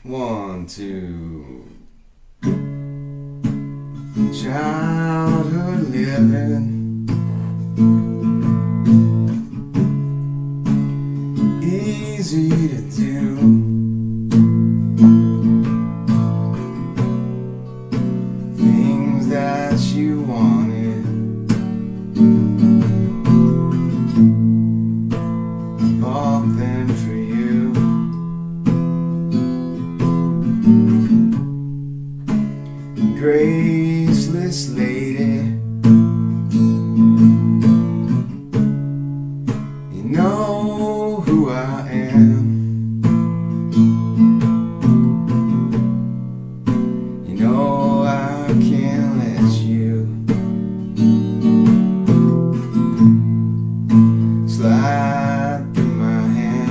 One, two. Childhood living, easy to do. Things that you wanted, I bought them for you. Graceless lady, you know who I am. You know I can't let you slide through my hand.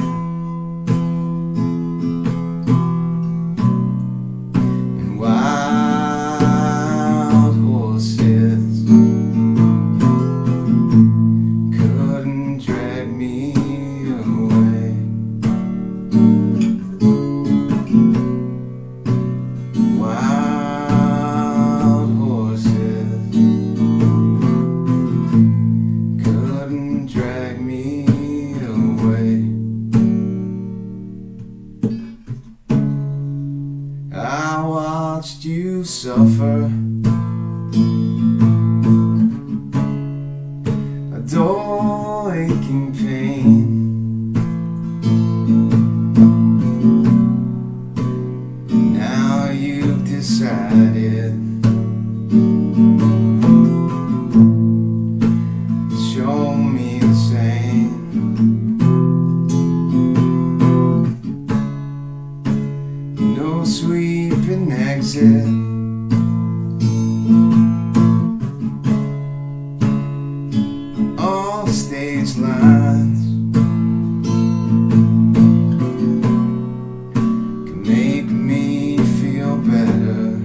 And wild horses couldn't drag me away. Wild horses couldn't drag me away. I watched you suffer a dull aching pain. Now you've decided to show me the same. No sweeping exit, all stage lines can make me feel better.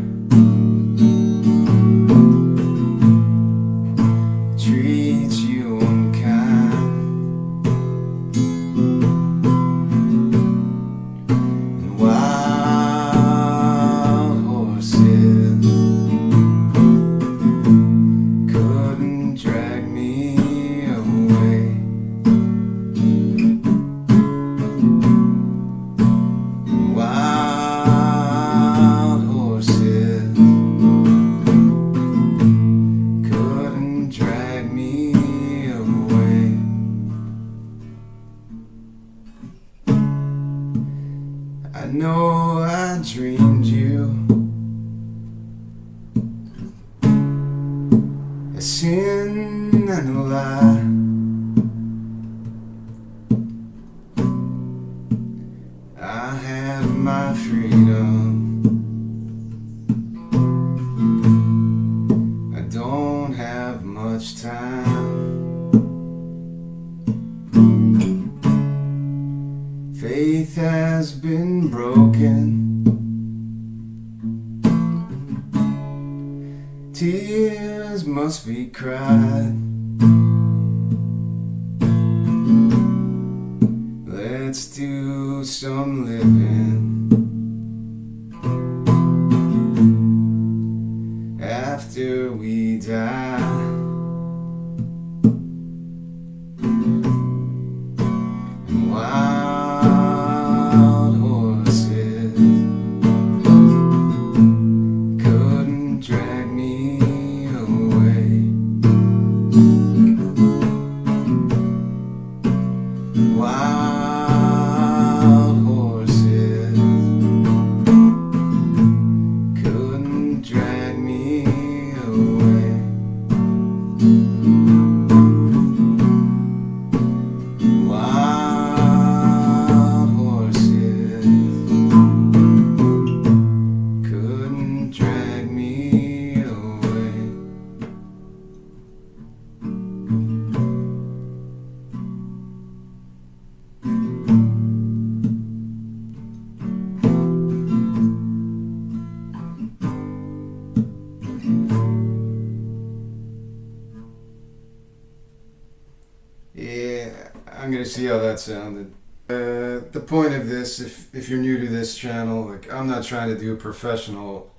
Treat you unkind. And wild horses couldn't drag me away. Wild horses couldn't drag me away. I know I dreamed you a sin and a lie. I have my freedom, I don't have much time. Faith has been broken, tears must be cried. Let's do some living after we die. And wild horses couldn't drag me away. Wild horses couldn't drag me away. Wild horses couldn't drag me away. Yeah, I'm gonna see how that sounded. the point of this, if you're new to this channel, like I'm not trying to do a professional.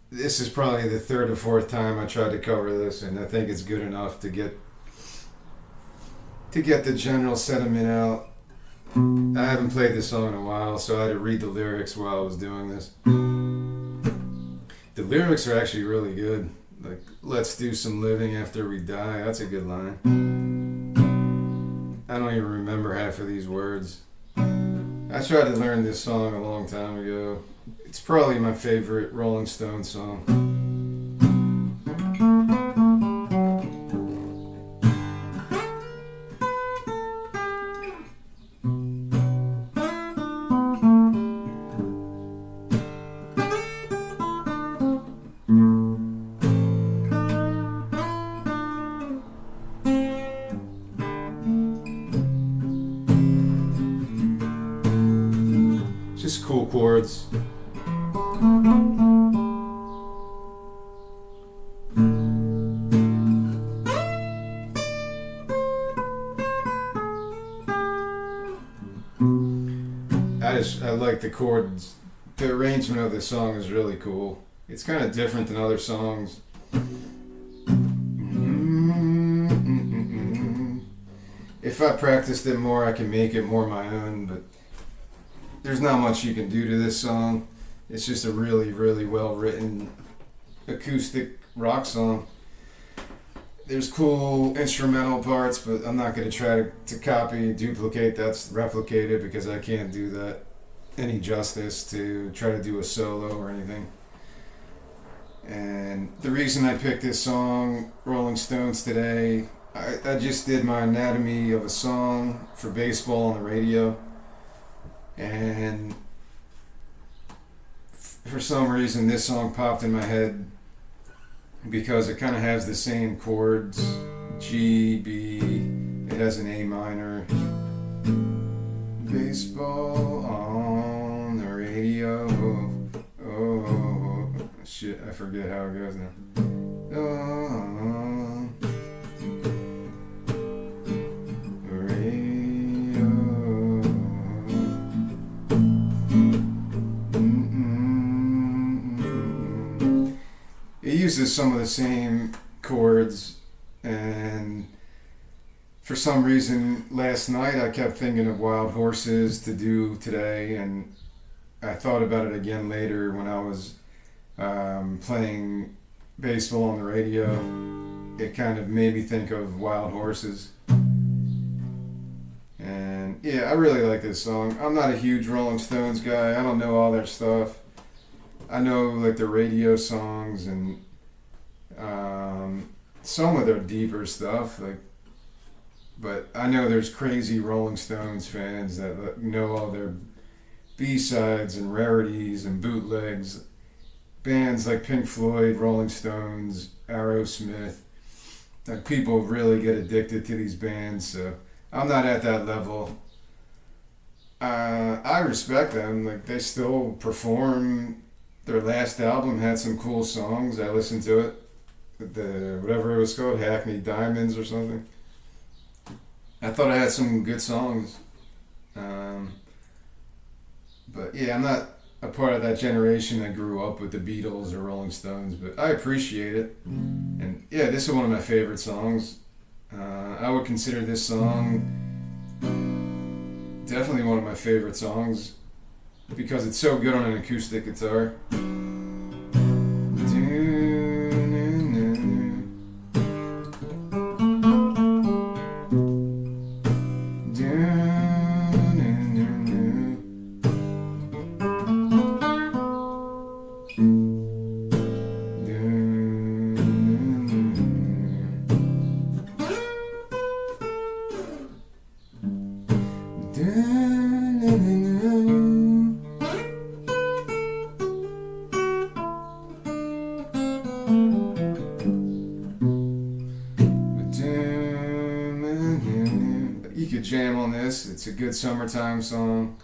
This is probably the third or fourth time I tried to cover this, and I think it's good enough to get the general sentiment out. I haven't played this song in a while, so I had to read the lyrics while I was doing this. The lyrics are actually really good. Like, let's do some living after we die. That's a good line. I don't even remember half of these words. I tried to learn this song a long time ago. It's probably my favorite Rolling Stones song. Just cool chords. I like the chords. The arrangement of the song is really cool. It's kind of different than other songs. If I practiced it more, I can make it more my own, but there's not much you can do to this song. It's just a really, really well written acoustic rock song. There's cool instrumental parts, but I'm not going to try to copy, duplicate, that's replicated, because I can't do that any justice to try to do a solo or anything. And the reason I picked this song, Rolling Stones, today, I just did my anatomy of a song for baseball on the radio. And for some reason, this song popped in my head because it kind of has the same chords, G, B, it has an A minor. Baseball on the radio. Oh, shit, I forget how it goes now. Radio. It uses some of the same chords, and for some reason last night I kept thinking of Wild Horses to do today, and I thought about it again later when I was playing baseball on the radio. It kind of made me think of Wild Horses. And yeah, I really like this song. I'm not a huge Rolling Stones guy. I don't know all their stuff. I know like the radio songs and some of their deeper stuff, like, but I know there's crazy Rolling Stones fans that know all their B-sides and rarities and bootlegs. Bands like Pink Floyd, Rolling Stones, Aerosmith. Like, people really get addicted to these bands, so I'm not at that level. I respect them. Like, they still perform. Their last album had some cool songs. I listened to it. Whatever it was called, Hackney Diamonds or something. I thought I had some good songs. But yeah, I'm not a part of that generation that grew up with the Beatles or Rolling Stones, but I appreciate it. And yeah, this is one of my favorite songs. I would consider this song definitely one of my favorite songs because it's so good on an acoustic guitar. You could jam on this. It's a good summertime song.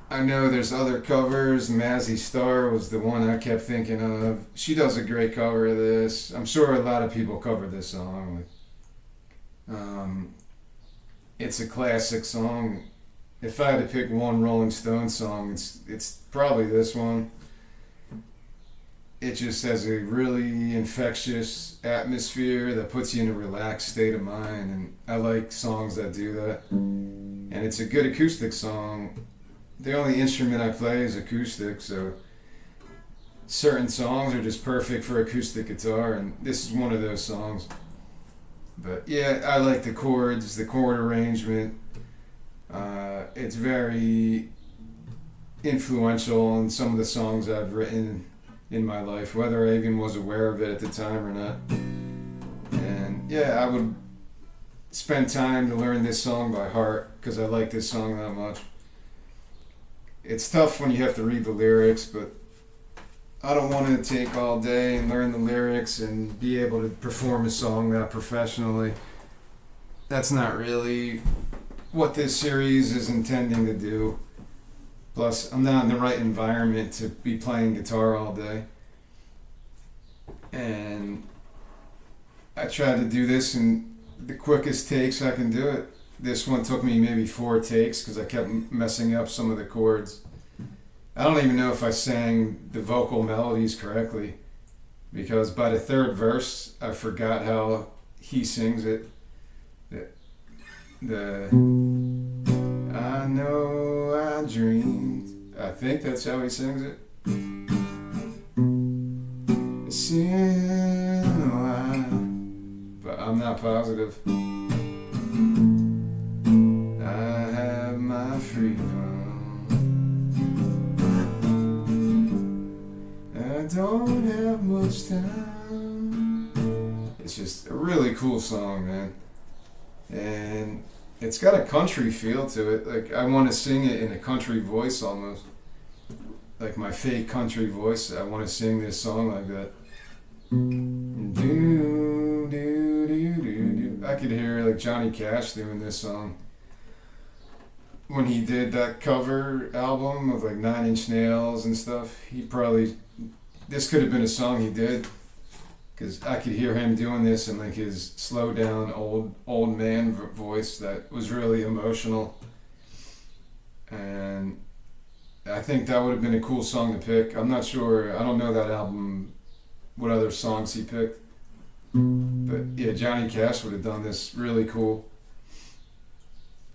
I know there's other covers. Mazzy Star was the one I kept thinking of. She does a great cover of this. I'm sure a lot of people cover this song. it's a classic song. If I had to pick one Rolling Stones song, it's probably this one. It just has a really infectious atmosphere that puts you in a relaxed state of mind, and I like songs that do that. And it's a good acoustic song. The only instrument I play is acoustic, so certain songs are just perfect for acoustic guitar, and this is one of those songs. But yeah, I like the chords, the chord arrangement. It's very influential on some of the songs I've written in my life, whether I even was aware of it at the time or not. And yeah, I would spend time to learn this song by heart because I like this song that much. It's tough when you have to read the lyrics, but I don't want to take all day and learn the lyrics and be able to perform a song that professionally. That's not really what this series is intending to do. Plus, I'm not in the right environment to be playing guitar all day. And I tried to do this in the quickest takes I can do it. This one took me maybe 4 takes because I kept messing up some of the chords. I don't even know if I sang the vocal melodies correctly because by the 3rd verse, I forgot how he sings it. The I know I dreamed. I think that's how he sings it. It's in a while, but I'm not positive. I have my freedom. I don't have much time. It's just a really cool song, man. And it's got a country feel to it. Like, I want to sing it in a country voice almost. Like my fake country voice. I want to sing this song like that. Do, do, do, do, do. I could hear like Johnny Cash doing this song. When he did that cover album of like 9 Inch Nails and stuff, this could have been a song he did. Because I could hear him doing this in like his slow down old man voice that was really emotional. And I think that would have been a cool song to pick. I'm not sure, I don't know that album, what other songs he picked. But yeah, Johnny Cash would have done this really cool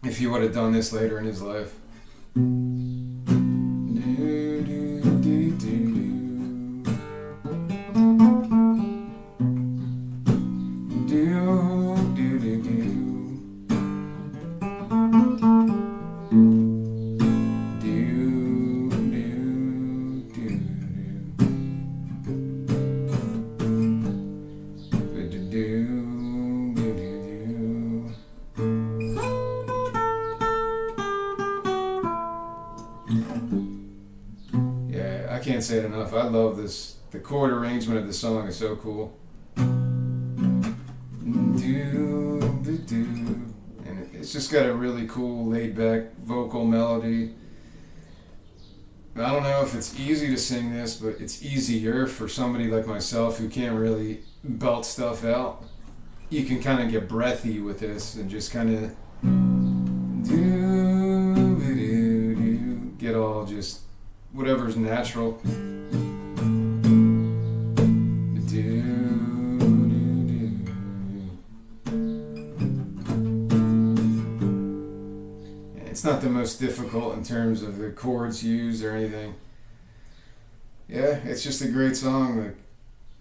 if he would have done this later in his life. Yeah, I can't say it enough. I love this. The chord arrangement of the song is so cool. And it's just got a really cool laid back vocal melody. I don't know if it's easy to sing this, but it's easier for somebody like myself who can't really belt stuff out. You can kind of get breathy with this and just kind of get all just whatever's natural. It's not the most difficult in terms of the chords used or anything. Yeah, it's just a great song. Like,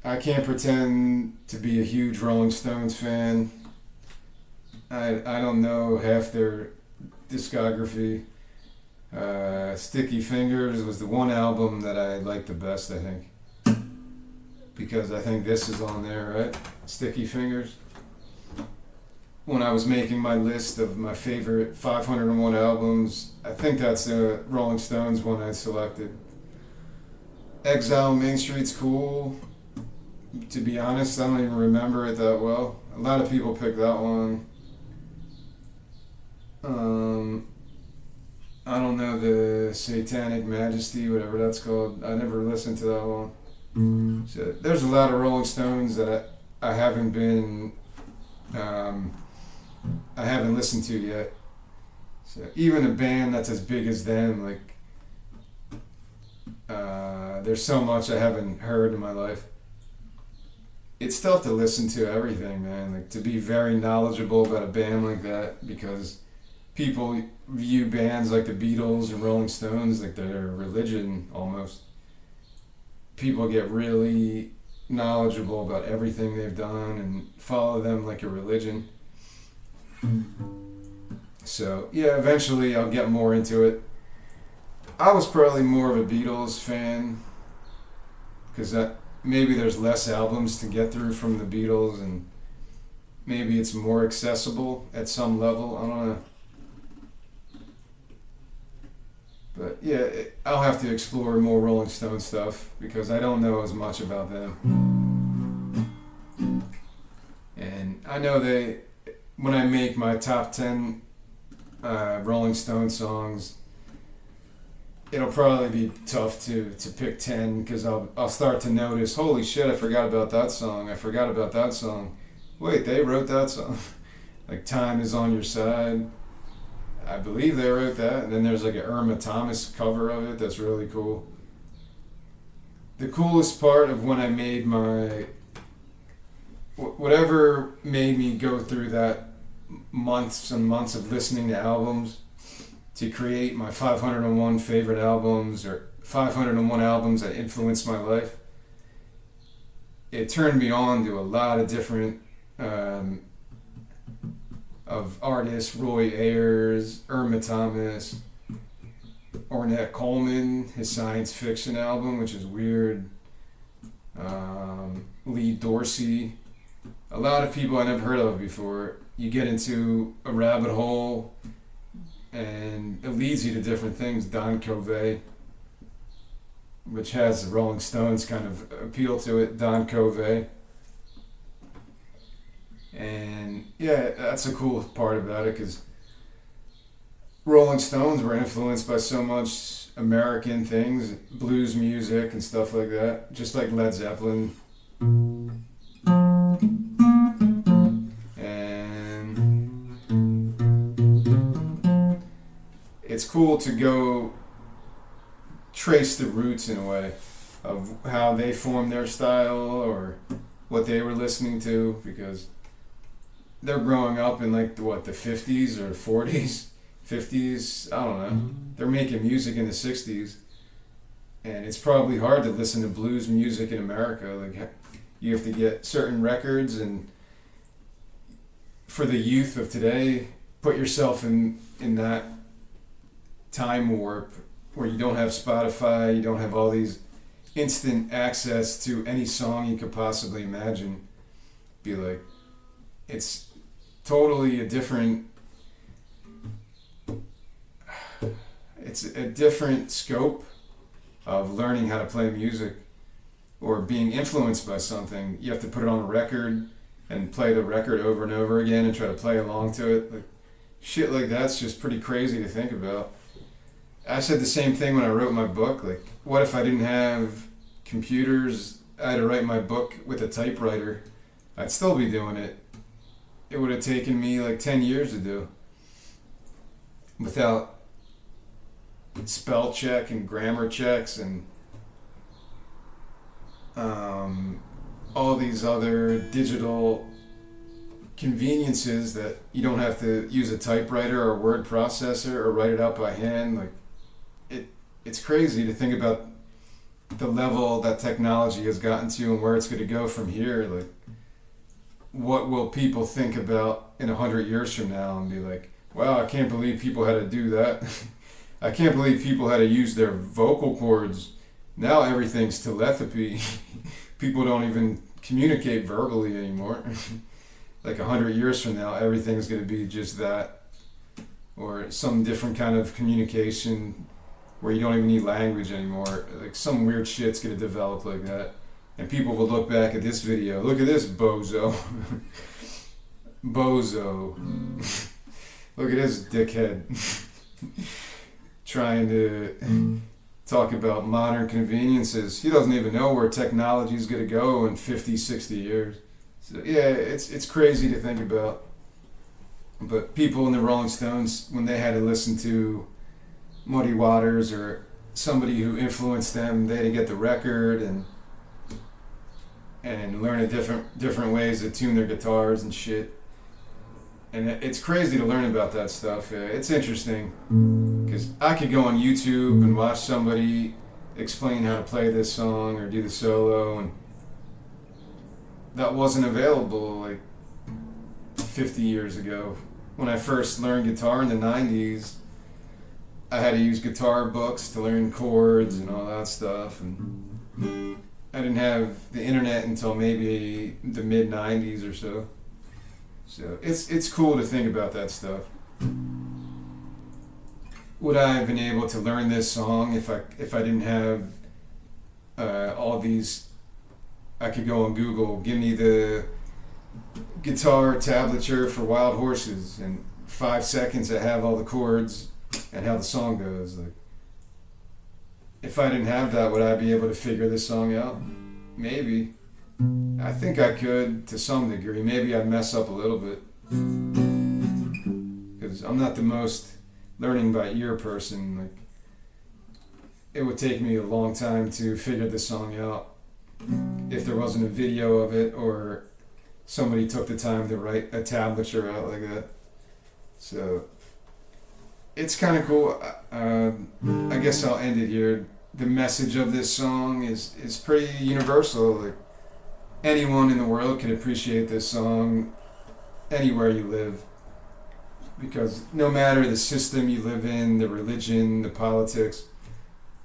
I can't pretend to be a huge Rolling Stones fan. I don't know half their discography. Sticky Fingers was the one album that I liked the best, I think. Because I think this is on there, right? Sticky Fingers. When I was making my list of my favorite 501 albums, I think that's the Rolling Stones one I selected. Exile on Main Street's cool. To be honest, I don't even remember it that well. A lot of people pick that one. I don't know, the Satanic Majesty, whatever that's called. I never listened to that one. So there's a lot of Rolling Stones that I haven't been I haven't listened to yet. So even a band that's as big as them, like there's so much I haven't heard in my life. It's tough to listen to everything, man. Like to be very knowledgeable about a band like that, because people view bands like the Beatles and Rolling Stones like they're a religion almost. People get really knowledgeable about everything they've done and follow them like a religion. So yeah, eventually I'll get more into it. I was probably more of a Beatles fan because maybe there's less albums to get through from the Beatles, and maybe it's more accessible at some level. I don't know. But yeah, I'll have to explore more Rolling Stone stuff because I don't know as much about them. And I know when I make my top 10 Rolling Stone songs, it'll probably be tough to pick 10 because I'll start to notice, holy shit, I forgot about that song. I forgot about that song. Wait, they wrote that song. Like Time Is On Your Side. I believe they wrote that. And then there's like an Irma Thomas cover of it that's really cool. The coolest part of when I made my... Whatever made me go through that months and months of listening to albums to create my 501 favorite albums or 501 albums that influenced my life, it turned me on to a lot of different of artists. Roy Ayers, Irma Thomas, Ornette Coleman, his science fiction album, which is weird, Lee Dorsey, a lot of people I never heard of before. You get into a rabbit hole and it leads you to different things. Don Covey, which has the Rolling Stones kind of appeal to it. Don Covey. And yeah, that's a cool part about it because Rolling Stones were influenced by so much American things, blues music and stuff like that, just like Led Zeppelin. It's cool to go trace the roots in a way of how they formed their style or what they were listening to, because they're growing up in like the 50s or 40s, 50s, I don't know. They're making music in the 60s, and it's probably hard to listen to blues music in America. Like you have to get certain records, and for the youth of today, put yourself in that time warp where you don't have Spotify, you don't have all these instant access to any song you could possibly imagine. Be like, it's totally a different scope of learning how to play music or being influenced by something. You have to put it on a record and play the record over and over again and try to play along to it. Like shit like that's just pretty crazy to think about. I said the same thing when I wrote my book. Like, what if I didn't have computers? I had to write my book with a typewriter. I'd still be doing it. It would have taken me like 10 years to do without spell check and grammar checks and all these other digital conveniences that you don't have to use a typewriter or a word processor or write it out by hand. Like, it's crazy to think about the level that technology has gotten to and where it's going to go from here. Like, what will people think about in 100 years from now and be like, wow, I can't believe people had to do that. I can't believe people had to use their vocal cords. Now everything's telepathy. People don't even communicate verbally anymore. Like 100 years from now, everything's going to be just that, or some different kind of communication where you don't even need language anymore. Like some weird shit's going to develop like that. And people will look back at this video. Look at this bozo. Bozo. Look at this dickhead. Trying to talk about modern conveniences. He doesn't even know where technology is going to go in 50, 60 years. So yeah, it's crazy to think about. But people in the Rolling Stones, when they had to listen to Muddy Waters or somebody who influenced them, they had to get the record and learn a different ways to tune their guitars and shit. And it's crazy to learn about that stuff. It's interesting because I could go on YouTube and watch somebody explain how to play this song or do the solo, and that wasn't available like 50 years ago. When I first learned guitar in the 90s, I had to use guitar books to learn chords and all that stuff, and I didn't have the internet until maybe the mid 90s or so. So it's cool to think about that stuff. Would I have been able to learn this song if I didn't have all these? I could go on Google, give me the guitar tablature for Wild Horses, and 5 seconds I have all the chords and how the song goes. Like, if I didn't have that, would I be able to figure this song out? Maybe. I think I could to some degree. Maybe I'd mess up a little bit because I'm not the most learning by ear person. Like, it would take me a long time to figure this song out if there wasn't a video of it or somebody took the time to write a tablature out like that. So it's kind of cool. I guess I'll end it here. The message of this song is pretty universal. Like, anyone in the world can appreciate this song anywhere you live, because no matter the system you live in, the religion, the politics,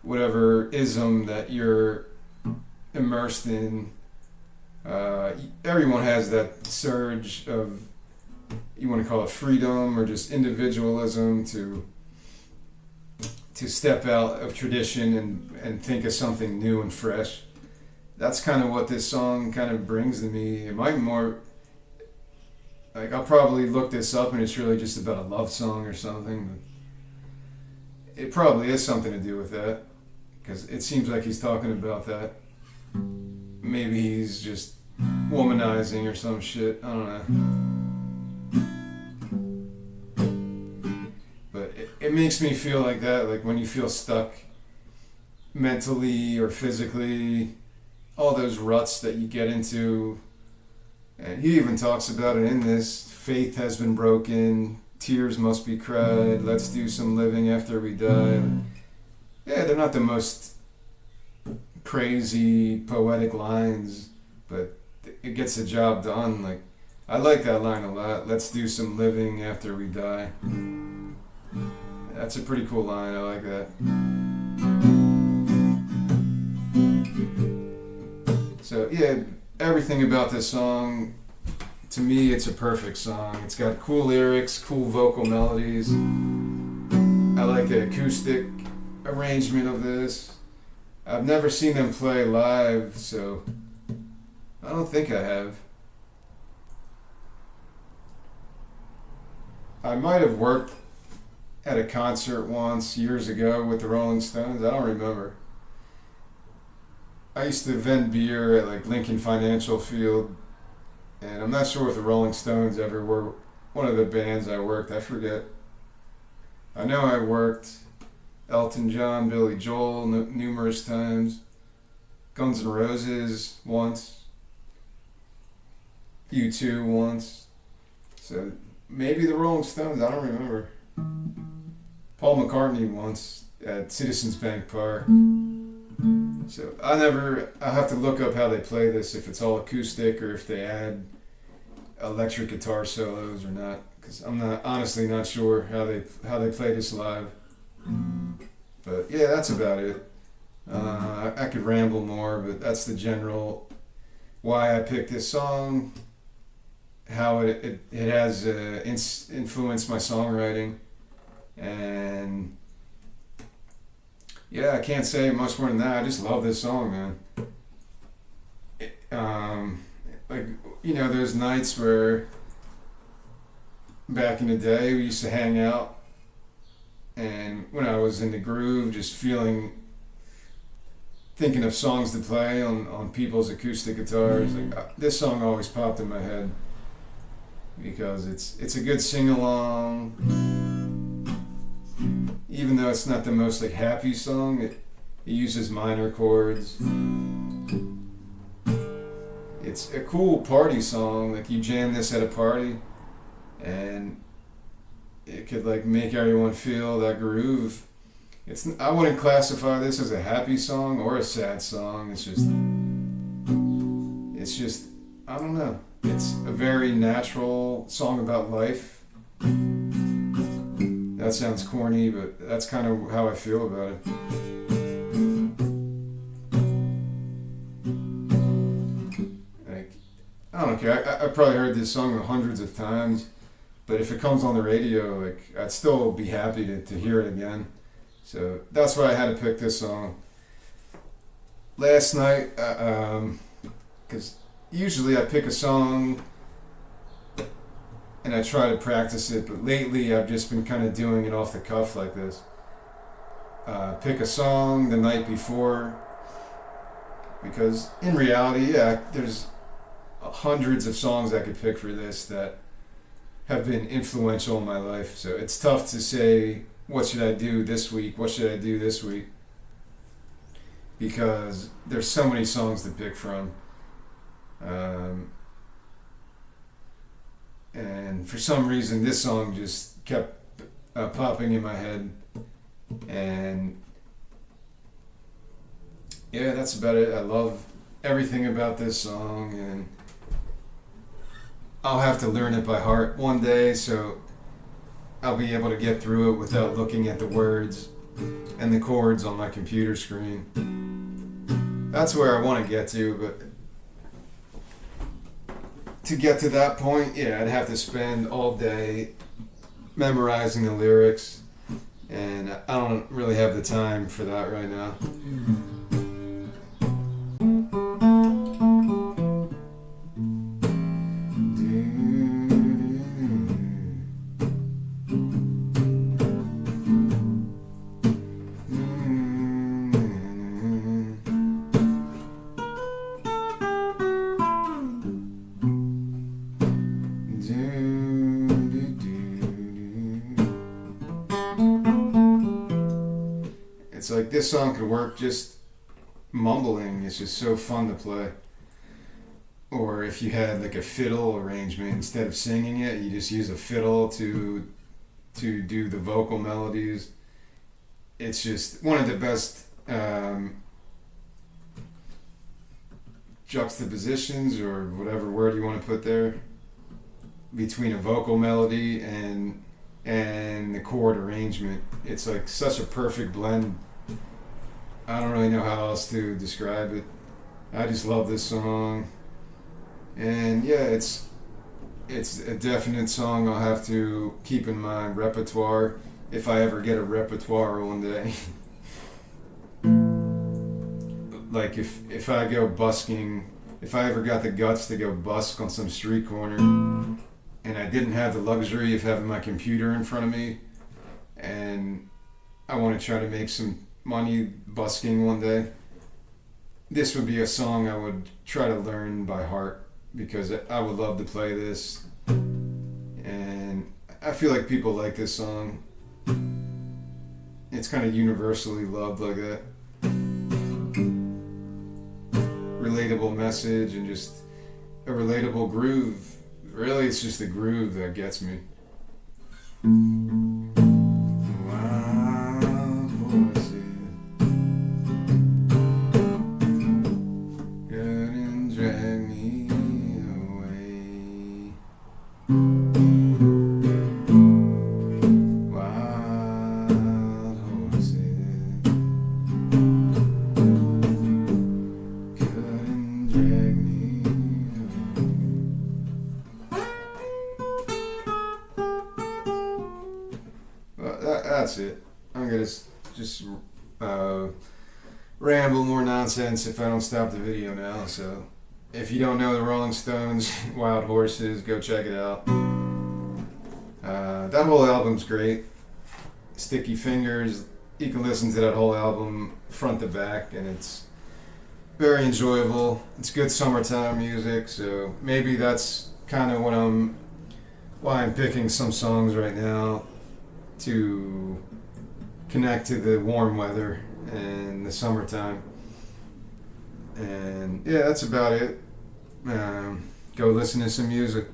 whatever ism that you're immersed in, everyone has that surge of, you want to call it freedom or just individualism, to step out of tradition and think of something new and fresh. That's kind of what this song kind of brings to me. It might be more like, I'll probably look this up and it's really just about a love song or something, but it probably is something to do with that, because it seems like he's talking about that. Maybe he's just womanizing or some shit, I don't know. But it makes me feel like that, like when you feel stuck mentally or physically, all those ruts that you get into. And he even talks about it in this: faith has been broken, tears must be cried, let's do some living after we die. Yeah, they're not the most crazy poetic lines, but it gets the job done. Like, I like that line a lot: let's do some living after we die. That's a pretty cool line. I like that. So yeah, everything about this song, to me, it's a perfect song. It's got cool lyrics, cool vocal melodies. I like the acoustic arrangement of this. I've never seen them play live, so I don't think I have. I might have worked at a concert once years ago with the Rolling Stones. I don't remember. I used to vend beer at like Lincoln Financial Field, and I'm not sure if the Rolling Stones ever were one of the bands I worked. I forget. I know I worked Elton John, Billy Joel numerous times, Guns N' Roses once, U2 once. So maybe the Rolling Stones, I don't remember. Paul McCartney once at Citizens Bank Park. So I have to look up how they play this, if it's all acoustic or if they add electric guitar solos or not, because I'm honestly not sure how they play this live. But yeah, that's about it. I could ramble more, but that's the general why I picked this song, how it has influenced my songwriting, and yeah, I can't say much more than that. I just love this song, man. Like, you know, those nights where back in the day we used to hang out, and when I was in the groove, just thinking of songs to play on people's acoustic guitars, like this song always popped in my head. because it's a good sing along. Even though it's not the most like happy song, it uses minor chords. It's a cool party song. Like you jam this at a party, and it could like make everyone feel that groove. I wouldn't classify this as a happy song or a sad song. It's just I don't know. It's a very natural song about life. That sounds corny, but that's kind of how I feel about it. Like, I don't care. I probably heard this song hundreds of times, but if it comes on the radio, like I'd still be happy to hear it again. So that's why I had to pick this song. Last night, because usually I pick a song and I try to practice it, but lately I've just been kind of doing it off the cuff like this. Pick a song the night before, because in reality, yeah, there's hundreds of songs I could pick for this that have been influential in my life. So it's tough to say, what should I do this week? What should I do this week? Because there's so many songs to pick from. And for some reason, this song just kept popping in my head. And yeah, that's about it. I love everything about this song, and I'll have to learn it by heart one day, so I'll be able to get through it without looking at the words and the chords on my computer screen. That's where I want to get to, but to get to that point, yeah, I'd have to spend all day memorizing the lyrics, and I don't really have the time for that right now. It's like this song could work just mumbling. It's just so fun to play. Or if you had like a fiddle arrangement, instead of singing it, you just use a fiddle to do the vocal melodies. It's just one of the best juxtapositions, or whatever word you want to put there, between a vocal melody and the chord arrangement. It's like such a perfect blend. I don't really know how else to describe it. I just love this song. And yeah, it's a definite song I'll have to keep in my repertoire if I ever get a repertoire one day. Like if I go busking, if I ever got the guts to go busk on some street corner, and I didn't have the luxury of having my computer in front of me, and I want to try to make some money busking one day, this would be a song I would try to learn by heart, because I would love to play this, and I feel like people like this song. It's kind of universally loved like that. Relatable message and just a relatable groove. Really, it's just the groove that gets me. Wild horses couldn't drag me away. Wild horses couldn't drag me away. Well, that's it. I'm gonna just ramble more nonsense if I don't stop the video now. So, if you don't know the Rolling Stones' Wild Horses, go check it out. That whole album's great. Sticky Fingers, you can listen to that whole album front to back, and it's very enjoyable. It's good summertime music, so maybe that's kind of what I'm why I'm picking some songs right now to connect to the warm weather and the summertime. And yeah, that's about it. Go listen to some music.